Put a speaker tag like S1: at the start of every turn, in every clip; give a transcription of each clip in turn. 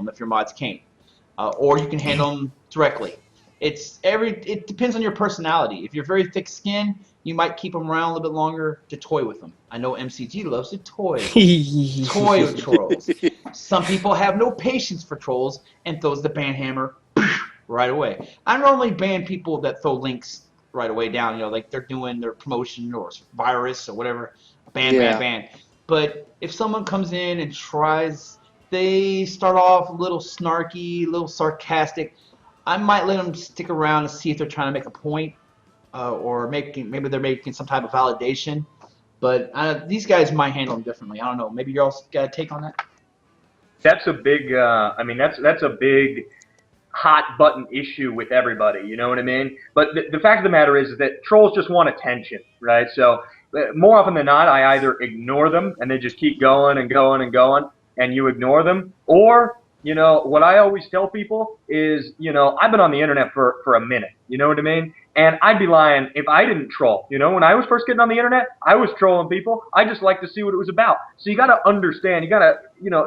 S1: them if your mods can't, or you can handle them directly. It depends on your personality. If you're very thick-skinned, you might keep them around a little bit longer to toy with them. I know MCG loves to toy with trolls. Some people have no patience for trolls and throws the ban hammer right away. I normally ban people that throw links right away down, like they're doing their promotion or virus or whatever. Ban. But if someone comes in and they start off a little snarky, a little sarcastic, I might let them stick around and see if they're trying to make a point, or maybe they're making some type of validation. But these guys might handle them differently. I don't know. Maybe you all got a take on that?
S2: That's a big. That's a big hot button issue with everybody. You know what I mean? But the fact of the matter is that trolls just want attention, right? So more often than not, I either ignore them and they just keep going and going and going, and you ignore them, or what I always tell people is, I've been on the internet for a minute, you know what I mean? And I'd be lying if I didn't troll. When I was first getting on the internet, I was trolling people. I just like to see what it was about. So you got to understand, you got to,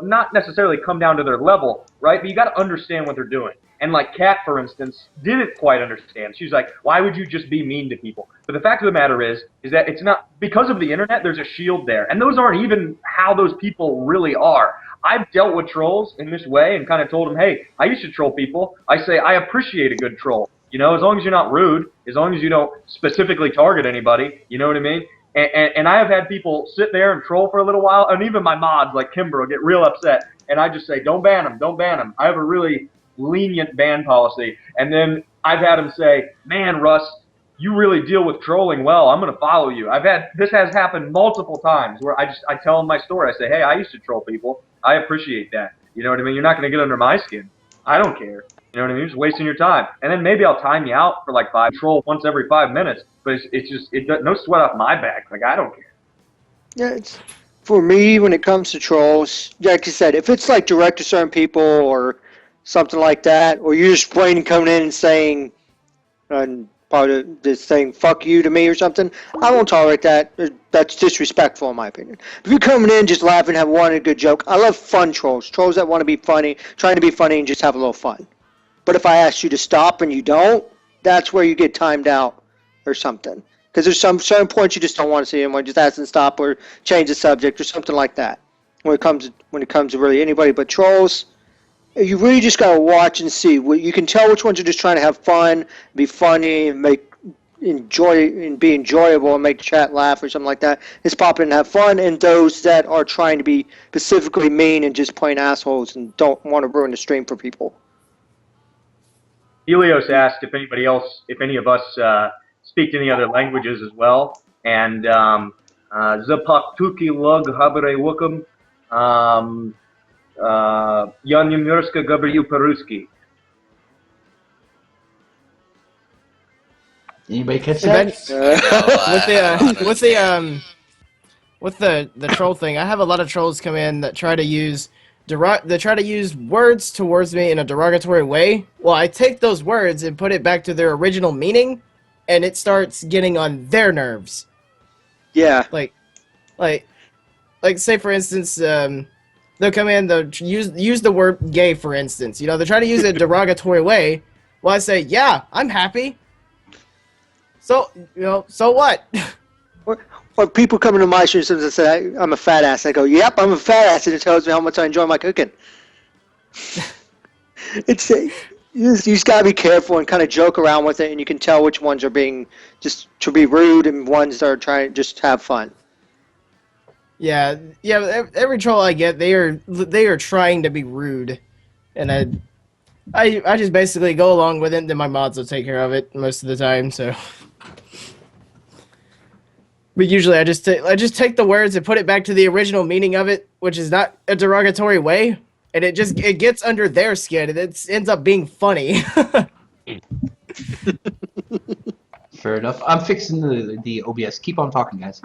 S2: not necessarily come down to their level, right? But you got to understand what they're doing. And like Kat, for instance, didn't quite understand. She's like, why would you just be mean to people? But the fact of the matter is that it's not, because of the internet, there's a shield there. And those aren't even how those people really are. I've dealt with trolls in this way and kind of told them, hey, I used to troll people. I say I appreciate a good troll. As long as you're not rude, as long as you don't specifically target anybody, you know what I mean? And I have had people sit there and troll for a little while, and even my mods like Kimber will get real upset. And I just say, don't ban them. I have a really lenient ban policy. And then I've had them say, man, Russ, you really deal with trolling well. I'm going to follow you. This has happened multiple times where I tell them my story. I say, hey, I used to troll people. I appreciate that. You know what I mean? You're not going to get under my skin. I don't care. You know what I mean? You're just wasting your time. And then maybe I'll time you out for like 5 troll once every 5 minutes. But it's just no sweat off my back. Like, I don't care.
S3: Yeah, for me, when it comes to trolls, like you said, if it's like direct to certain people or something like that, or you're just plain coming in and saying, just saying fuck you to me or something, I won't tolerate that. That's disrespectful in my opinion. If you're coming in just laughing, have one a good joke, I love fun trolls that want to be funny, trying to be funny and just have a little fun. But if I ask you to stop and you don't, that's where you get timed out or something, because there's some certain points you just don't want to see anyone, just ask them to stop or change the subject or something like that. When it comes to really anybody but trolls, you really just gotta watch and see. You can tell which ones are just trying to have fun, be funny, and be enjoyable, and make the chat laugh or something like that. Just pop in and have fun, and those that are trying to be specifically mean and just plain assholes and don't want to ruin the stream for people.
S2: Helios asked if any of us speak any other languages as well, and Zapaktuki lug habere wukum. Я немножко говорю по-русски.
S1: Anybody catch that?
S4: With the troll thing, I have a lot of trolls come in that try to use words towards me in a derogatory way. Well, I take those words and put it back to their original meaning, and it starts getting on their nerves.
S3: Yeah.
S4: Like say for instance, they'll come in, they'll use the word gay, for instance. They try to use it a derogatory way. Well, I say, yeah, I'm happy. So, so what?
S3: Or people come into my stream and say, I'm a fat ass. I go, yep, I'm a fat ass, and it tells me how much I enjoy my cooking. You just got to be careful and kind of joke around with it, and you can tell which ones are being just to be rude and ones that are trying to just have fun.
S4: Yeah. Every troll I get, they are trying to be rude, and I just basically go along with it. And then my mods will take care of it most of the time. So, but usually I just take the words and put it back to the original meaning of it, which is not a derogatory way, and it gets under their skin, and it ends up being funny.
S1: Fair enough. I'm fixing the OBS. Keep on talking, guys.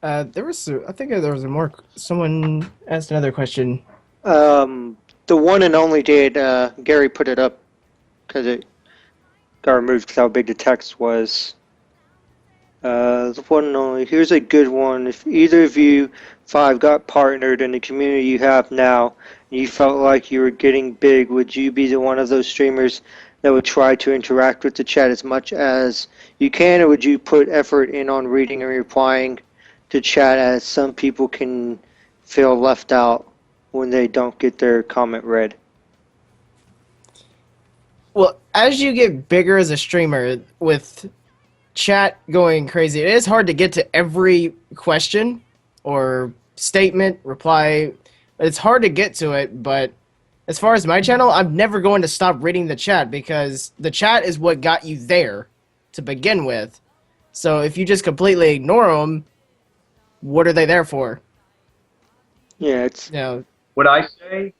S4: I think there was more. Someone asked another question.
S3: The one and only did Gary put it up because it got removed because how big the text was. The one and only. Here's a good one. If either of you 5 got partnered in the community you have now, and you felt like you were getting big, would you be the one of those streamers that would try to interact with the chat as much as you can, or would you put effort in on reading and replying to chat, as some people can feel left out when they don't get their comment read?
S4: Well, as you get bigger as a streamer, with chat going crazy, it is hard to get to every question or statement, reply. It's hard to get to it, but as far as my channel, I'm never going to stop reading the chat, because the chat is what got you there to begin with. So if you just completely ignore them, what are they there for?
S3: Yeah, it's
S4: You know,
S2: What I say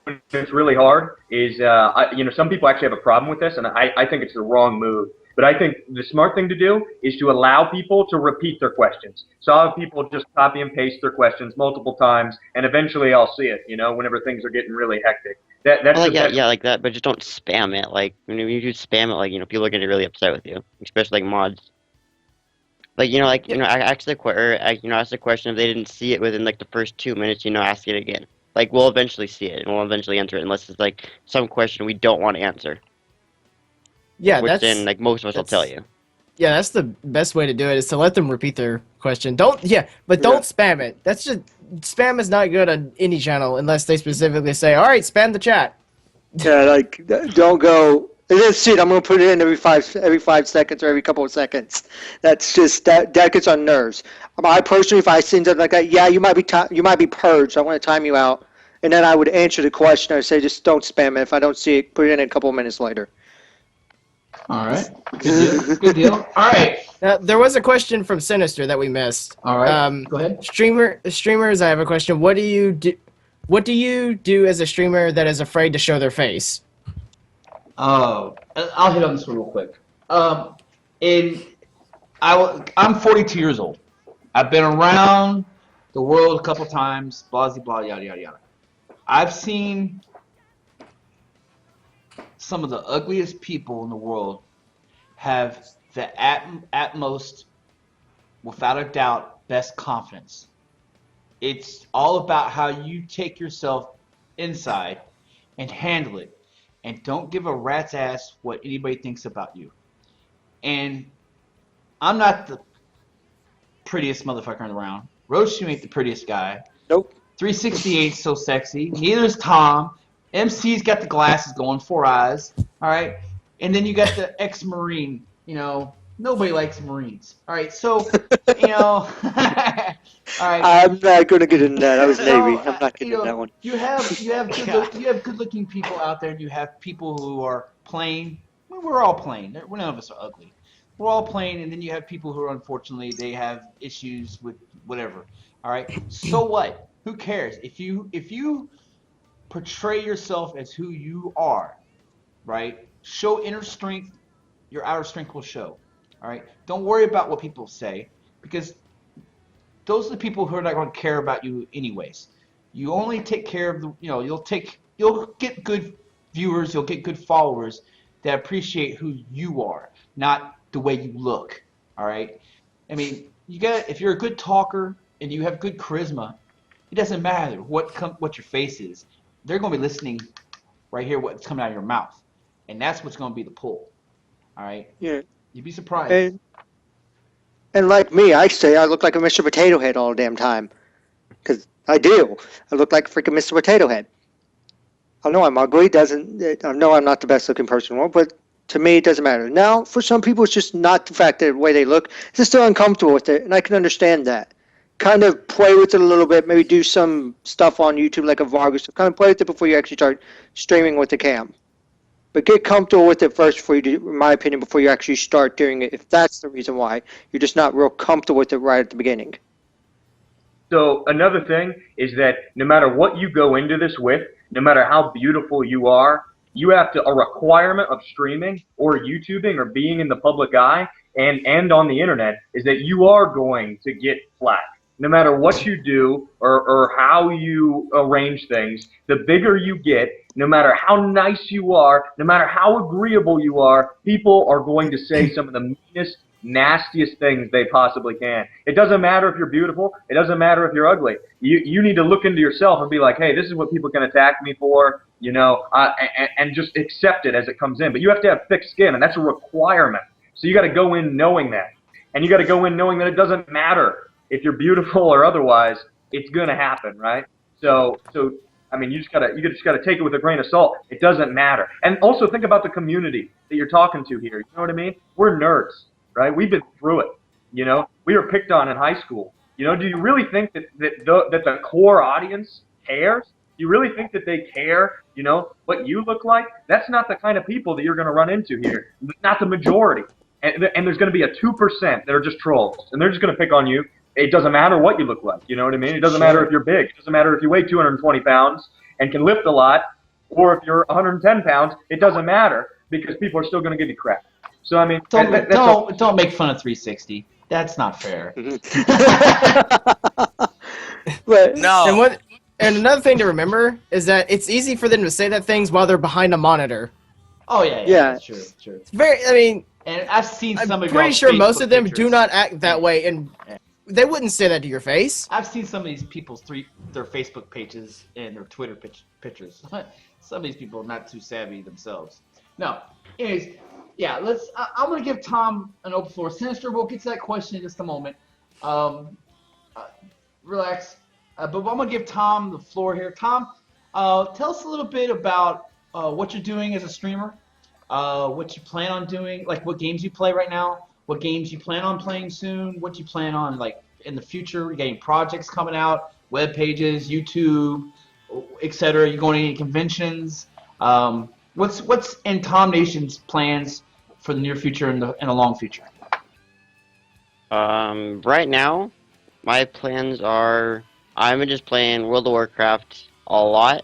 S2: when it's really hard is, some people actually have a problem with this, and I think it's the wrong move. But I think the smart thing to do is to allow people to repeat their questions. So I'll have people just copy and paste their questions multiple times, and eventually I'll see it, whenever things are getting really hectic. That's
S5: Well,
S2: the
S5: like, yeah,
S2: best.
S5: yeah, like that, but just don't spam it. Like, when you do spam it, like, people are gonna get really upset with you, especially like mods. Like, ask the ask the question if they didn't see it within like the first 2 minutes. Ask it again. Like, we'll eventually see it and we'll eventually answer it, unless it's like some question we don't want to answer,
S4: yeah,
S5: which then like most of us will tell you.
S4: Yeah, that's the best way to do it, is to let them repeat their question. Don't spam it. That's just, spam is not good on any channel unless they specifically say, "All right, spam the chat."
S3: Yeah, like don't go. That's it. I'm gonna put it in every 5 seconds or every couple of seconds. That's just that gets on nerves. I personally, if I send something like that, yeah, you might be purged. I want to time you out, and then I would answer the question. I say just don't spam it. If I don't see it, put it in a couple of minutes later.
S1: All right. Good deal. Good deal. All right.
S4: Now, there was a question from Sinister that we missed.
S1: All right. Go ahead.
S4: Streamers, I have a question. What do you do? What do you do as a streamer that is afraid to show their face?
S1: Oh, I'll hit on this one real quick. I'm 42 years old. I've been around the world a couple times. Blah blah yada yada yada. I've seen some of the ugliest people in the world have the utmost, without a doubt, best confidence. It's all about how you take yourself inside and handle it, and don't give a rat's ass what anybody thinks about you. And I'm not the prettiest motherfucker around. Roadshoe ain't the prettiest guy.
S3: Nope.
S1: 368's so sexy. Neither is Tom. MC's got the glasses going, 4 eyes. All right. And then you got the ex-Marine. Nobody likes Marines. All right. So, all right.
S3: I'm not gonna get into that. I was Navy.
S1: So,
S3: I'm not getting into that one.
S1: You have good-looking people out there, and you have people who are plain. We're all plain. None of us are ugly. We're all plain, and then you have people who are, unfortunately, they have issues with whatever. All right. So what? Who cares? If you portray yourself as who you are, right? Show inner strength. Your outer strength will show. All right. Don't worry about what people say, because those are the people who are not going to care about you anyways. You only take care of the, you'll get good viewers, you'll get good followers that appreciate who you are, not the way you look. All right. I mean, if you're a good talker and you have good charisma, it doesn't matter what your face is. They're going to be listening right here, what's coming out of your mouth, and that's what's going to be the pull. All right.
S3: Yeah.
S1: You'd be surprised.
S3: And like me, I say I look like a Mr. Potato Head all the damn time. Because I do. I look like freaking Mr. Potato Head. I know I'm ugly. I know I'm not the best looking person in the world, but to me it doesn't matter. Now, for some people, it's just not the fact that the way they look. It's just they're uncomfortable with it, and I can understand that. Kind of play with it a little bit. Maybe do some stuff on YouTube like a vlog or stuff. Kind of play with it before you actually start streaming with the cam. But get comfortable with it first before you do, in my opinion, before you actually start doing it, if that's the reason why. You're just not real comfortable with it right at the beginning.
S2: So another thing is that no matter what you go into this with, no matter how beautiful you are, you have a requirement of streaming or YouTubing or being in the public eye and on the internet is that you are going to get flack. No matter what you do or how you arrange things, the bigger you get, no matter how nice you are, no matter how agreeable you are, people are going to say some of the meanest, nastiest things they possibly can. It doesn't matter if you're beautiful. It doesn't matter if you're ugly. You need to look into yourself and be like, hey, this is what people can attack me for, and just accept it as it comes in. But you have to have thick skin, and that's a requirement. So you got to go in knowing that. And you got to go in knowing that it doesn't matter if you're beautiful or otherwise. It's going to happen, right? So I mean, you just gotta take it with a grain of salt. It doesn't matter. And also think about the community that you're talking to here. You know what I mean? We're nerds, right? We've been through it. We were picked on in high school. Do you really think that the core audience cares? Do you really think that they care? What you look like? That's not the kind of people that you're going to run into here. Not the majority. And there's going to be a 2% that are just trolls, and they're just going to pick on you. It doesn't matter what you look like. You know what I mean? It doesn't matter if you're big. It doesn't matter if you weigh 220 pounds and can lift a lot, or if you're 110 pounds. It doesn't matter because people are still going to give you crap. So I mean,
S1: don't make fun of 360. That's not fair.
S3: But,
S6: No.
S4: And another thing to remember is that it's easy for them to say that things while they're behind a monitor.
S1: Oh yeah.
S3: Yeah.
S1: True.
S4: It's very. I mean,
S1: And I've seen some
S4: I'm
S1: of
S4: pretty
S1: y'all's
S4: sure most
S1: Facebook
S4: of them
S1: pictures.
S4: do not act that way, and they wouldn't say that to your face.
S1: I've seen some of these people's their Facebook pages and their Twitter pictures. Some of these people are not too savvy themselves. No. Anyways, yeah. I'm gonna give Tom an open floor. Sinister, we'll get to that question in just a moment. Relax. But I'm gonna give Tom the floor here. Tom, tell us a little bit about what you're doing as a streamer. What you plan on doing, like what games you play right now, what games you plan on playing soon, what you plan on like in the future, getting projects coming out, web pages, YouTube, etc. You going to any conventions? What's in Tom Nation's plans for the near future and the long future?
S5: Right now, my plans are I'm just playing World of Warcraft a lot.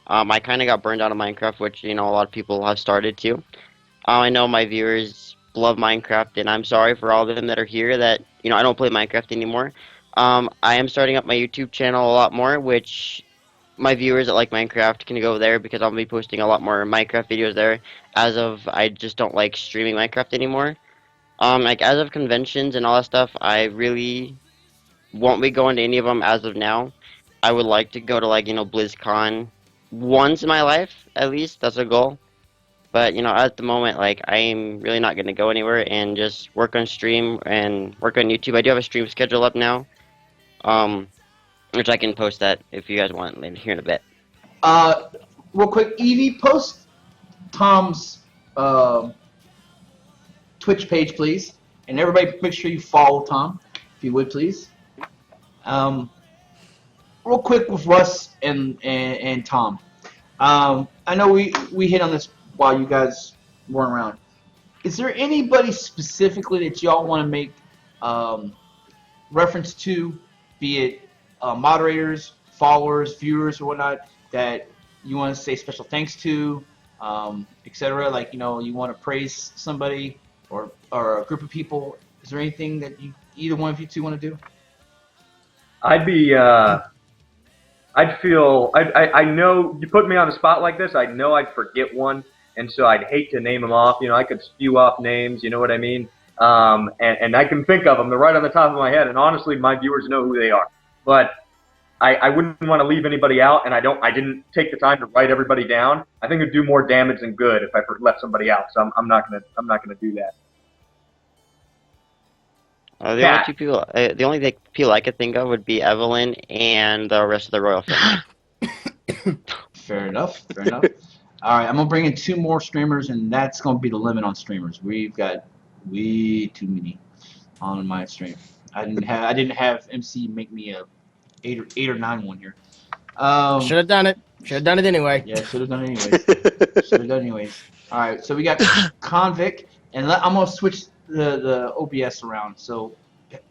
S5: I kind of got burned out of Minecraft, which a lot of people have started to. I know my viewers love Minecraft, and I'm sorry for all of them that are here that I don't play Minecraft anymore. I am starting up my YouTube channel a lot more, which my viewers that like Minecraft can go there because I'll be posting a lot more Minecraft videos there. As of I just don't like streaming Minecraft anymore. Like as of conventions and all that stuff, I really won't be going to any of them as of now. I would like to go to BlizzCon once in my life at least. That's a goal. But at the moment, I'm really not gonna go anywhere and just work on stream and work on YouTube. I do have a stream schedule up now, which I can post that if you guys want later here in a bit.
S1: Real quick, Evie, post Tom's Twitch page, please, and everybody make sure you follow Tom, if you would, please. Real quick with Russ and Tom. I know we hit on this while you guys weren't around. Is there anybody specifically that y'all want to make reference to, be it moderators, followers, viewers, or whatnot, that you want to say special thanks to, etc.? Like, you want to praise somebody or a group of people. Is there anything that either one of you two want to do?
S2: I know you put me on the spot like this. I know I'd forget one, and so I'd hate to name them off. I could spew off names. You know what I mean? And I can think of them. They're right on the top of my head. And honestly, my viewers know who they are. But I wouldn't want to leave anybody out, and I didn't take the time to write everybody down. I think it'd do more damage than good if I left somebody out. So I'm not gonna do that.
S5: The only people I could think of would be Evelyn and the rest of the royal family.
S1: Fair enough. All right, I'm gonna bring in 2 more streamers, and that's gonna be the limit on streamers. We've got way too many on my stream. I didn't have MC make me a 8 or 9 one here.
S4: Should have done it. Should have done it anyway.
S1: Yeah, should have done it anyways. All right, so we got Convict, and I'm gonna switch the OBS around. So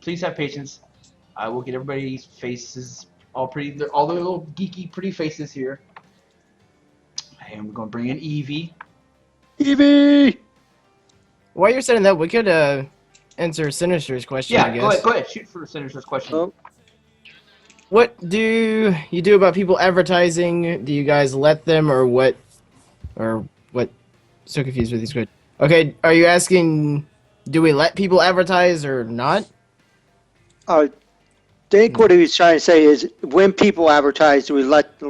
S1: please have patience. I will get everybody's faces all pretty, all the little geeky, pretty faces here. And we're gonna bring in Evie.
S3: Evie!
S4: While you're saying that, we could answer Sinister's question, I
S1: Yeah,
S4: guess.
S1: go ahead. Shoot for Sinister's question.
S3: Oh.
S4: What do you do about people advertising? Do you guys let them, or what? Or what? So confused with these questions. Okay, are you asking Do we let people advertise or not?
S3: I think what he was trying to say is when people advertise, do we let